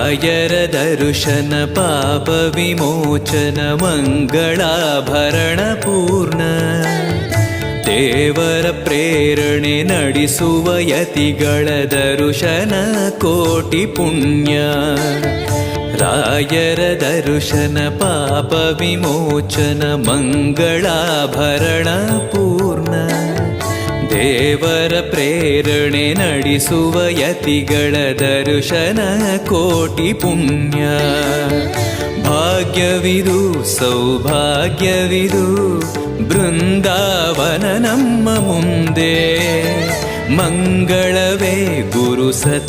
ರಾಯರ ದರ್ಶನ ಪಾಪ ವಿಮೋಚನ ಮಂಗಳಾಭರಣ ಪೂರ್ಣ. ದೇವರ ಪ್ರೇರಣೆ ನಡೆಸುವ ಯತಿಗಳ ದರ್ಶನ ಕೋಟಿ ಪುಣ್ಯ. ರಾಯರ ದರ್ಶನ ಪಾಪ ವಿಮೋಚನ ಮಂಗಳಾಭರಣ ಪೂರ್ಣ. ದೇವರ ಪ್ರೇರಣೆ ನಡೆಸುವ ಯತಿಗಳ ದರ್ಶನ ಕೋಟಿ ಪುಣ್ಯ. ಭಾಗ್ಯವಿದು ಸೌಭಾಗ್ಯವಿದು ಬೃಂದಾವನ ನಮ್ಮ ಮುಂದೆ. ಮಂಗಳವೇ ಗುರು ಸತ್ಯ